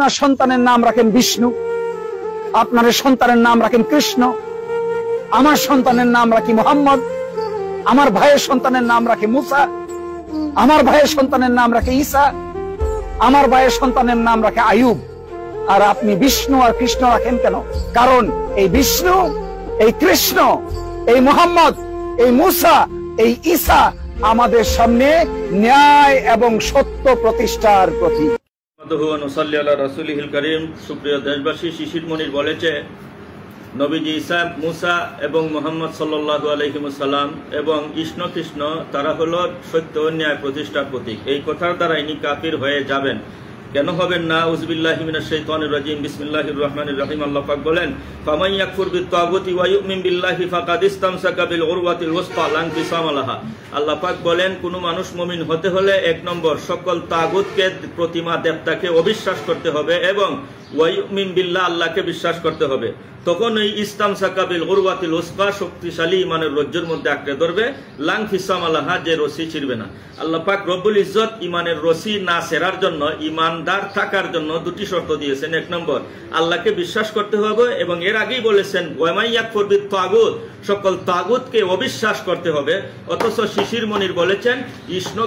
আপনার সন্তানের নাম রাখেন বিষ্ণু, আপনার সন্তানের নাম রাখেন কৃষ্ণ, আমার সন্তানের নাম রাখি মোহাম্মদ, আমার ভাইয়ের সন্তানের নাম রাখে মুসা, আমার ভাইয়ের সন্তানের নাম রাখে ঈসা, আমার ভাইয়ের সন্তানের নাম রাখে আয়ুব। আর আপনি বিষ্ণু আর কৃষ্ণ রাখেন কেন? কারণ এই বিষ্ণু, এই কৃষ্ণ, এই মোহাম্মদ, এই মুসা, এই ঈসা আমাদের সামনে ন্যায় এবং সত্য প্রতিষ্ঠার প্রতীক। সুপ্রিয় দেশবাসী, শিশির মনির বলেছে নবীজি ঈসা, মুসা এবং মোহাম্মদ সাল্লাল্লাহু আলাইহি ওয়াসাল্লাম এবং কৃষ্ণ তারা হলো সত্য ন্যায় প্রতিষ্ঠার প্রতীক। এই কথার দ্বারা ইনি কাফির হয়ে যাবেন। কেন হবেন না? আউযুবিল্লাহি মিনাশ শাইতানির রাজিম। বিসমিল্লাহির রহমানির রহিম। আল্লাহ পাক বলেন, ফামান ইয়াকফুর বিত-তাগুতি ওয়া ইউমিন বিল্লাহি ফাকাদ ইসতামসাকা বিল উরওয়াতিল ওয়াসতা লা ইনফিসাম লাহা। আল্লাহ পাক বলেন, কোন মানুষ মুমিন হতে হলে এক নম্বর সকল তাগুতকে, প্রতিমা দেবতাকে অবিশ্বাস করতে হবে এবং ওয়া ইউমিন বিল্লাহ, আল্লাহকে বিশ্বাস করতে হবে। তখন এই ইসতামসাকা বিল উরওয়াতিল ওয়াসতা, শক্তিশালী ইমানের রজ্জুর মধ্যে আঁকড়ে ধরবে, লা ইনফিসাম লাহা, যে রশি ছিড়বে না। আল্লাহ পাক রব্বুল ইজ্জত ইমানের রশি না ছেড়ার জন্য, ইমানদার থাকার জন্য দুটি শর্ত দিয়েছেন। এক নম্বর, আল্লাহকে বিশ্বাস করতে হবে এবং এর আগেই বলেছেন ওয়া ইয়াকফুর বিত-তাগুত, সকল তাগুতকে অবিশ্বাস করতে হবে। অথচ শিশির মনির বলেছেন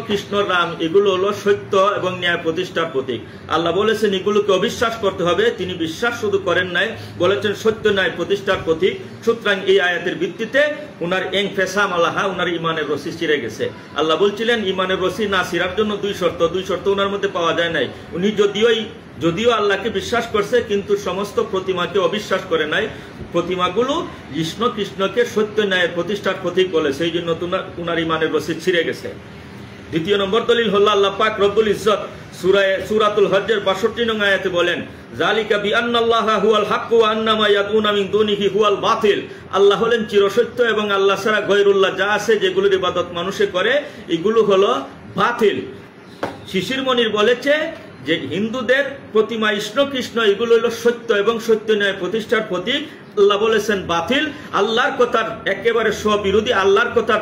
কৃষ্ণ রাম এগুলো হলো সত্য এবং ন্যায় প্রতিষ্ঠার প্রতীক। আল্লাহ বলেছেন এগুলোকে অবিশ্বাস করতে হবে, তিনি বিশ্বাস শুধু করেন নাই, বলেছেন সত্য ন্যায় প্রতিষ্ঠার প্রতীক। সুতরাং এই আয়াতের ভিত্তিতে উনার ইনফিসাম লাহা, উনার ইমানের রশি ছিঁড়ে গেছে। আল্লাহ বলছিলেন ইমানের রশি না ছিঁড়ার জন্য দুই শর্ত উনার মধ্যে পাওয়া যায় নাই। উনি যদিও আল্লাহকে বিশ্বাস করছে, কিন্তু সমস্ত প্রতিমাকে অবিশ্বাস করে নাই। প্রতিমাগুলো কৃষ্ণকে সত্য ন্যায়ের প্রতিষ্ঠার প্রতীক বলে, সেই জন্য উনার ইমানের রশি ছিঁড়ে গেছে। দ্বিতীয় নম্বর দলিল হল আল্লাহ পাক রব্বুল ইজ্জত সূরাতুল হজ্জের 62 নং আয়াতে বলেন, যালিকা বিআন্নাল্লাহা হুয়াল হক ওয়া আন্না মা ইয়াদউনা মিন দুনিহি হুয়াল বাতিল। আল্লাহ হলেন চিরসত্য এবং আল্লাহ ছাড়া গায়রুল্লাহ যা আছে, যেগুলোর ইবাদত মানুষে করে, এগুলো হলো বাতিল। শিশির মনির বলেছে যে হিন্দুদের প্রতিমা কৃষ্ণ এগুলো হলো সত্য এবং সত্য ন্যায় প্রতিষ্ঠার প্রতীক। আল্লাহ বলেছেন বাতিল, আল্লাহর কথার একেবারে স্ববিরোধী, আল্লাহর কথার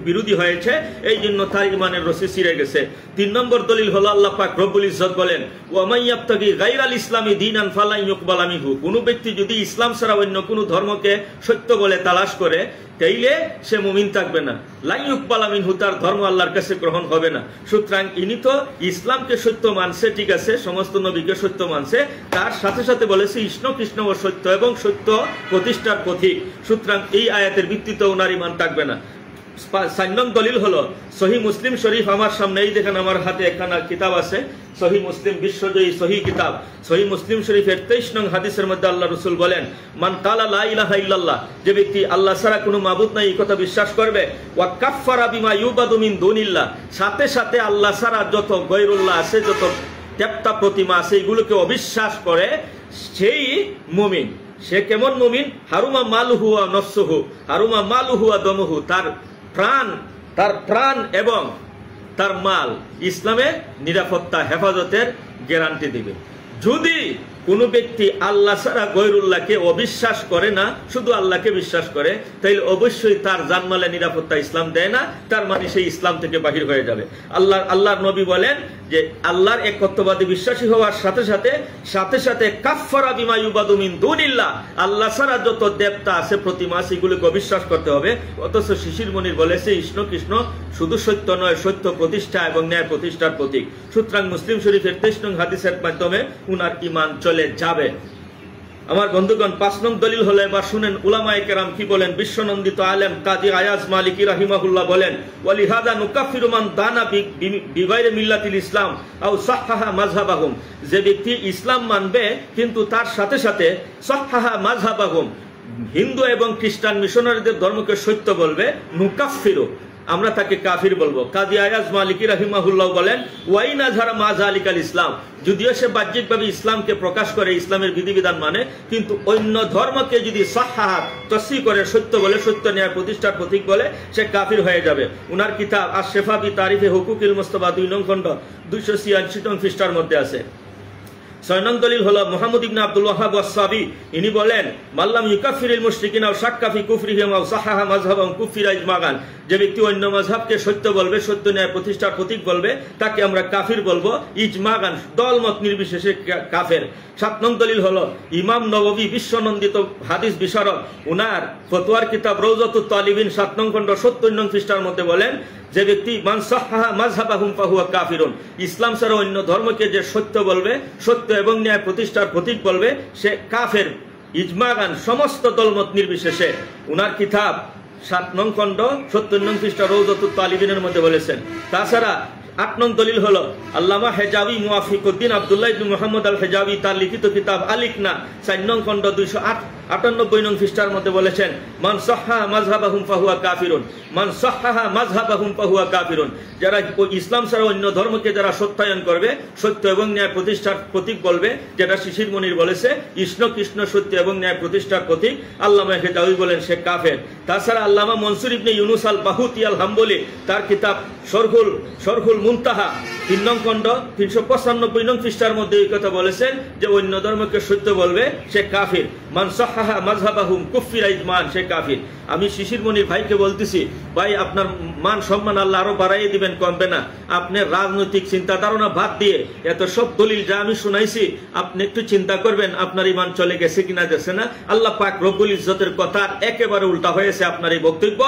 বিরোধী হয়েছে, এই জন্য তার ইমানের রশি ছিঁড়ে গেছে। 3 নম্বর দলিল হলো আল্লাহ পাক রব্বুল ইজ্জত বলেন, ওয়া মান ইয়াবতাগি গায়রাল ইসলামি দীনান ফালা ইউকবালা মিনহু। কোন ব্যক্তি যদি ইসলাম ছাড়া অন্য কোন ধর্মকে সত্য বলে তালাশ করে, তাইলে সে মুমিন থাকবে না। লা ইউকবালা মিনহু, তার ধর্ম আল্লাহর কাছে গ্রহণ হবে না। সুতরাং ইনি তো ইসলামকে সত্য মানছে, ঠিক আছে, সমস্ত নবীকে সত্য মানছে, তার সাথে সাথে বলেছে কৃষ্ণ ও সত্য এবং সত্য প্রতিষ্ঠার প্রতীক। সুতরাং এই আয়াতের ভিত্তিতে ওনার ইমান থাকবে না। 4 নং দলিল হলো সহিহ মুসলিম শরীফ। আমার সামনে এই দেখেন, আমার হাতে একখানা কিতাব আছে, সহিহ মুসলিম, বিশ্বজয়ী সহিহ কিতাব। সহিহ মুসলিম শরীফের 23 নং হাদিসের মধ্যে আল্লাহ রাসূল বলেন, মান কালা লা ইলাহা ইল্লাল্লাহ, যে ব্যক্তি আল্লাহ ছাড়া কোনো মাবুদ নাই এই কথা বিশ্বাস করবে, ওয়া কাফফারা বিমা ইউবাদু মিন দুনিল্লাহ, সাথে সাথে আল্লাহ ছাড়া যত গায়রুল্লাহ আছে, যত দেবতা প্রতিমা আছে, এগুলোকে অবিশ্বাস করে, সেই মুমিন। সে কেমন মুমিন? হারুমা মালুহু ওয়া নফসুহু, হারুমা মালুহু ওয়া দমুহু, তার প্রাণ এবং তার মাল ইসলামে নিরাপত্তা, হেফাজতের গ্যারান্টি দিবে। যদি কোন ব্যক্তি আল্লাহ ছাড়া গায়রুল্লাহকে অবিশ্বাস করে না, শুধু আল্লাহকে বিশ্বাস করে, তাইলে অবশ্যই তার জানমালে নিরাপত্তা ইসলাম দেয় না, তার মানে সেই ইসলাম থেকে বাহির হয়ে যাবে। আল্লাহর নবী বলেন যে আল্লাহর একত্ববাদী বিশ্বাসী হওয়ার সাথে সাথে কাফফারা বিমা ইউবাদু মিন দুনিল্লাহ, আল্লাহ ছাড়া যত দেবতা আছে, প্রতিমা আছে, এগুলোকে অবিশ্বাস করতে হবে। অথচ শিশির মনির বলেছে কৃষ্ণ শুধু সত্য নয়, সত্য প্রতিষ্ঠা এবং ন্যায় প্রতিষ্ঠার প্রতীক। সুতরাং মুসলিম শরীফের 23 নং হাদিসের মাধ্যমে উনার ঈমান চলে যাবে। আমার বন্ধুগণ, 5 নং দলিল হলো, এবার শুনেন উলামায়ে কেরাম কি বলেন। বিশ্বনন্দিত আলেম কাজী আয়াজ মালিকি রাহিমাহুল্লাহ বলেন, ওয়ালিহাদা নুকাফিরু মান দানা বিগাইরি মিল্লাতিল ইসলাম আও সাহহাহা মাযহাবাহুম, যে ব্যক্তি ইসলাম মানবে কিন্তু তার সাথে সাথে সাহহাহা মাযহাবাহুম, হিন্দু এবং খ্রিস্টান মিশনারিদের ধর্মকে সত্য বলবে, নুকাফিরু, আমরা তাকে কাফির বলবো। কাজী আয়াজ মালিকি রাহিমাহুল্লাহ বলেন, ওয়াইন আযহারা মা যালিকাল ইসলাম, যদিও সে বাহ্যিকভাবে ইসলামকে প্রকাশ করে, ইসলামের বিধিবিধান মানে, কিন্তু অন্য ধর্মকে যদি সাহহাহা তাসদীক করে, সত্য বলে, সত্য ন্যায় প্রতিষ্ঠার প্রতীক বলে, সে কাফির হয়ে যাবে। উনার কিতাব আশ-শিফা বি তারিফে হুকুকিল মুস্তাফা 2 নং খণ্ড 286 নং পৃষ্ঠার মধ্যে আছে। 6 নং দলিল হলো মুহাম্মদ ইবনে আব্দুল ওয়াহ্হাব ওয়াস-সাবি, ইনি বলেন, মাল্লাম ইউকাফিরিল মুশরিকিনা ওয়া শাক্কা ফি কুফরিহিম ওয়া সাহহাহা মাযহাবাহুম কুফিরা ইজমাগান, যে ব্যক্তি অন্য মাযহাবকে সত্য বলবে, সত্য ন্যায় প্রতিষ্ঠার প্রতীক বলবে, তাকে আমরা কাফির বলবো ইজমাগান, দলমত নির্বিশেষে কাফের। 7 নং দলিল হলো ইমাম নববী বিশ্বনন্দিত হাদিস বিশারদ, উনার ফতোয়ার কিতাব রওজাতুত তালিবিন 7 নং খণ্ড 70 নং পৃষ্ঠার মধ্যে বলেন যে ব্যক্তি মান সাহহা মাযহাবাহুম ফাহুয়া কাফিরুন, ইসলাম ছাড়া অন্য ধর্মকে যে সত্য বলবে, সত্য এবং ন্যায় প্রতিষ্ঠার প্রতীক বলবে, সে কাফের ইজমাগান, সমস্ত দলমত নির্বিশেষে। উনার কিতাব 7 নং খণ্ড 70 নং পৃষ্ঠা রওজাতুত তালিবিনের মধ্যে বলেছেন। তাছাড়া 8 নং দলিল হলো আল্লামা হেজাবি মুওয়াফিকুদ্দিন আব্দুল্লাহ ইবনে মুহাম্মদ আল হেজাবি তার লিখিত কিতাব আলিকনা 4 নং খণ্ড 298 নং পৃষ্ঠার মধ্যে বলেছেন মান সাহহা মাযহাবাহুম ফাহুয়া কাফিরুন, মান সাহহা মাযহাবাহুম ফাহুয়া কাফিরুন, যারা ইসলাম ছাড়া অন্য ধর্মকে যারা সত্যায়ন করবে, সত্য এবং ন্যায় প্রতিষ্ঠার প্রতীক বলবে, যেটা শিশির মনির বলেছে ইষ্ণ কৃষ্ণ সত্য এবং ন্যায় প্রতিষ্ঠার প্রতীক, আল্লামা হেজাবি বলেন সে কাফের। তাছাড়া আল্লামা মনসুর ইবনে ইউনুস আল বাহুতি আল হাম্বলি তার কিতাব শরহুল মুনতাহা 3 নং খণ্ড 395 নং পৃষ্ঠার মধ্যে এই কথা বলেছেন যে অন্য ধর্মকে সত্য বলবে সে কাফির। মান সাহহা মাযহাবাহুম কুফিরা ইজমান, সে কাফির। আমি শিশির মনির ভাইকে বলতেছি, ভাই আপনার মান সম্মান আল্লাহ আরো বাড়াইয়ে দিবেন, কমবে না। আপনি রাজনৈতিক চিন্তা ধারণা বাদ দিয়ে এত সব দলিল যা আমি শুনাইছি আপনি একটু চিন্তা করবেন আপনার ইমান চলে গেছে কিনা, যাচ্ছে না। আল্লাহ পাক রব্বুল ইজ্জতের কথা একেবারে উল্টা হয়েছে আপনার এই বক্তব্য,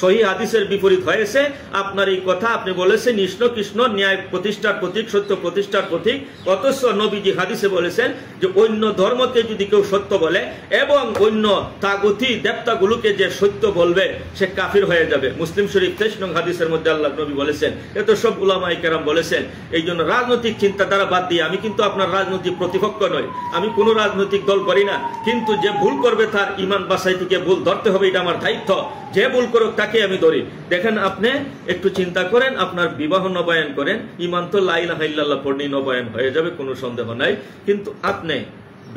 সহিহ হাদিসের বিপরীত হয়েছে আপনার এই কথা। আপনি বলেছেন ইষ্ণ কৃষ্ণ ন্যায় প্রতিষ্ঠার প্রতীক, সত্য প্রতিষ্ঠার প্রতীক, অথচ নবীজি হাদিসে বলেছেন যে অন্য ধর্মকে যদি কেউ সত্য বলে এবং অন্য তাগুতি দেবতাগুলোকে যে সত্য বলবে সে কাফির হয়ে যাবে। মুসলিম শরীফ 23 নং হাদিসের মধ্যে আল্লাহ নবী বলেছেন, এত সব উলামায়ে কেরাম বলেছেন। এই জন্য রাজনৈতিক চিন্তাধারা বাদ দিয়ে, আমি কিন্তু আপনার রাজনৈতিক প্রতিপক্ষ নই, আমি কোনো রাজনৈতিক দল করি না, কিন্তু যে ভুল করবে তার ইমান বাছাই থেকে ভুল ধরতে হবে, এটা আমার দায়িত্ব। যে ভুল করুক তাকে আমি ধরি। দেখেন আপনি একটু চিন্তা করেন, আপনার বিবাহ নবায়ন করেন, ইমান তো লা ইলাহা ইল্লাল্লাহ পড়লেই নবায়ন হয়ে যাবে, কোনো সন্দেহ নাই। কিন্তু আপনি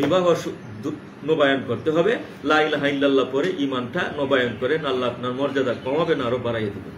বিবাহ নবায়ন করতে হবে, লা ইলাহা ইল্লাল্লাহ পরে ইমানটা নবায়ন করেন, আল্লাহ আপনার মর্যাদা কমাবেন, আরো বাড়াইয়ে দেবেন।